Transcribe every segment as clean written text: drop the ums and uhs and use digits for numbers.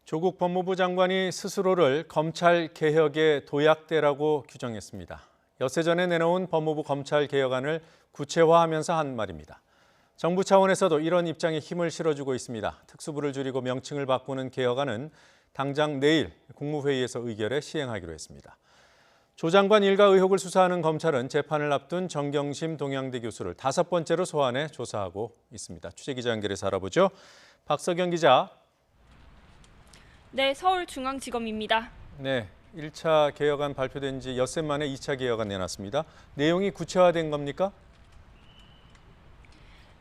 조국 법무부 장관이 스스로를 검찰 개혁의 도약대라고 규정했습니다. 엿새 전에 내놓은 법무부 검찰 개혁안을 구체화하면서 한 말입니다. 정부 차원에서도 이런 입장에 힘을 실어주고 있습니다. 특수부를 줄이고 명칭을 바꾸는 개혁안은 당장 내일 국무회의에서 의결해 시행하기로 했습니다. 조 장관 일가 의혹을 수사하는 검찰은 재판을 앞둔 정경심 동양대 교수를 5번째로 소환해 조사하고 있습니다. 취재기자 연결해서 알아보죠. 박석영 기자. 네, 서울중앙지검입니다. 네, 1차 개혁안 발표된 지 엿새 만에 2차 개혁안 내놨습니다. 내용이 구체화된 겁니까?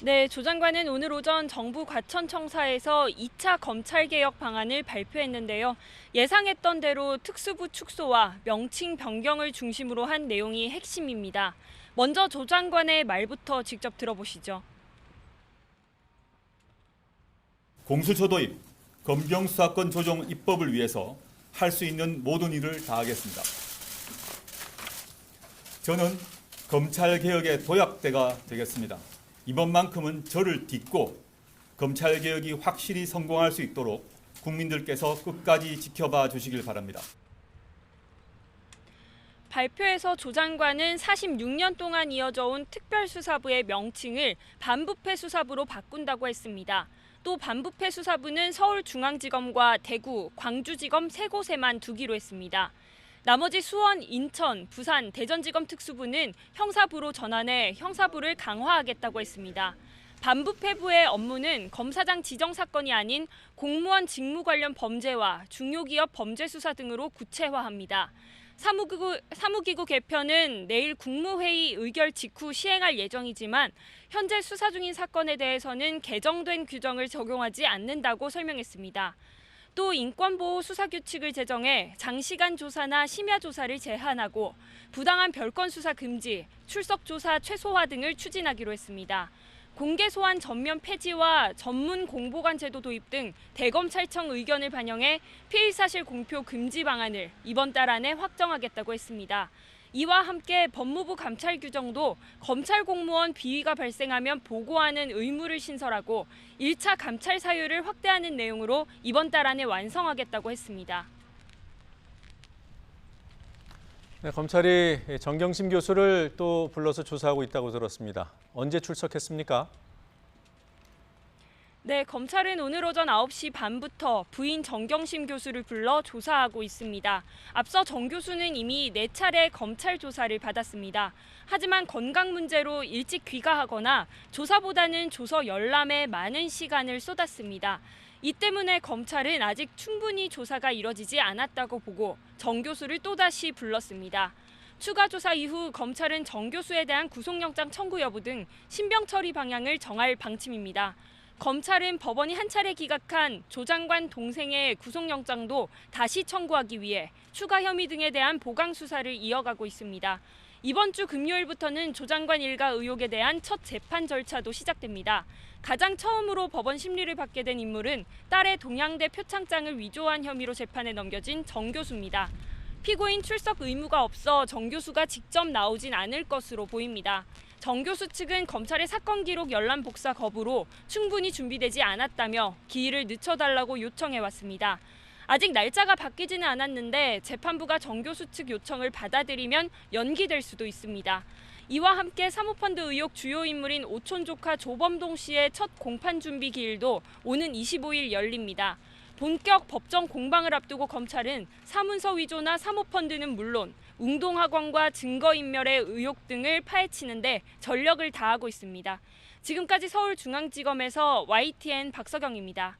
네, 조 장관은 오늘 오전 정부 과천청사에서 2차 검찰개혁 방안을 발표했는데요. 예상했던 대로 특수부 축소와 명칭 변경을 중심으로 한 내용이 핵심입니다. 먼저 조 장관의 말부터 직접 들어보시죠. 공수처 도입, 검경수사권 조정 입법을 위해서 할 수 있는 모든 일을 다하겠습니다. 저는 검찰개혁의 도약대가 되겠습니다. 이번만큼은 저를 딛고 검찰개혁이 확실히 성공할 수 있도록 국민들께서 끝까지 지켜봐 주시길 바랍니다. 발표에서 조 장관은 46년 동안 이어져 온 특별수사부의 명칭을 반부패 수사부로 바꾼다고 했습니다. 또 반부패 수사부는 서울중앙지검과 대구, 광주지검 3곳에만 두기로 했습니다. 나머지 수원, 인천, 부산, 대전지검 특수부는 형사부로 전환해 형사부를 강화하겠다고 했습니다. 반부패부의 업무는 검사장 지정 사건이 아닌 공무원 직무 관련 범죄와 중요기업 범죄 수사 등으로 구체화합니다. 사무기구 개편은 내일 국무회의 의결 직후 시행할 예정이지만 현재 수사 중인 사건에 대해서는 개정된 규정을 적용하지 않는다고 설명했습니다. 또 인권보호 수사규칙을 제정해 장시간 조사나 심야 조사를 제한하고 부당한 별건 수사 금지, 출석 조사 최소화 등을 추진하기로 했습니다. 공개 소환 전면 폐지와 전문 공보관 제도 도입 등 대검찰청 의견을 반영해 피의 사실 공표 금지 방안을 이번 달 안에 확정하겠다고 했습니다. 이와 함께 법무부 감찰 규정도 검찰 공무원 비위가 발생하면 보고하는 의무를 신설하고 1차 감찰 사유를 확대하는 내용으로 이번 달 안에 완성하겠다고 했습니다. 네, 검찰이 정경심 교수를 또 불러서 조사하고 있다고 들었습니다. 언제 출석했습니까? 네, 검찰은 오늘 오전 9시 반부터 부인 정경심 교수를 불러 조사하고 있습니다. 앞서 정 교수는 이미 4차례 검찰 조사를 받았습니다. 하지만 건강 문제로 일찍 귀가하거나 조사보다는 조서 열람에 많은 시간을 쏟았습니다. 이 때문에 검찰은 아직 충분히 조사가 이뤄지지 않았다고 보고 정 교수를 또다시 불렀습니다. 추가 조사 이후 검찰은 정 교수에 대한 구속영장 청구 여부 등 신병 처리 방향을 정할 방침입니다. 검찰은 법원이 한 차례 기각한 조 장관 동생의 구속영장도 다시 청구하기 위해 추가 혐의 등에 대한 보강 수사를 이어가고 있습니다. 이번 주 금요일부터는 조 장관 일가 의혹에 대한 첫 재판 절차도 시작됩니다. 가장 처음으로 법원 심리를 받게 된 인물은 딸의 동양대 표창장을 위조한 혐의로 재판에 넘겨진 정 교수입니다. 피고인 출석 의무가 없어 정 교수가 직접 나오진 않을 것으로 보입니다. 정 교수 측은 검찰의 사건 기록 열람 복사 거부로 충분히 준비되지 않았다며 기일을 늦춰달라고 요청해왔습니다. 아직 날짜가 바뀌지는 않았는데 재판부가 정 교수 측 요청을 받아들이면 연기될 수도 있습니다. 이와 함께 사모펀드 의혹 주요 인물인 오촌 조카 조범동 씨의 첫 공판 준비 기일도 오는 25일 열립니다. 본격 법정 공방을 앞두고 검찰은 사문서 위조나 사모펀드는 물론 웅동학원과 증거인멸의 의혹 등을 파헤치는데 전력을 다하고 있습니다. 지금까지 서울중앙지검에서 YTN 박석영입니다.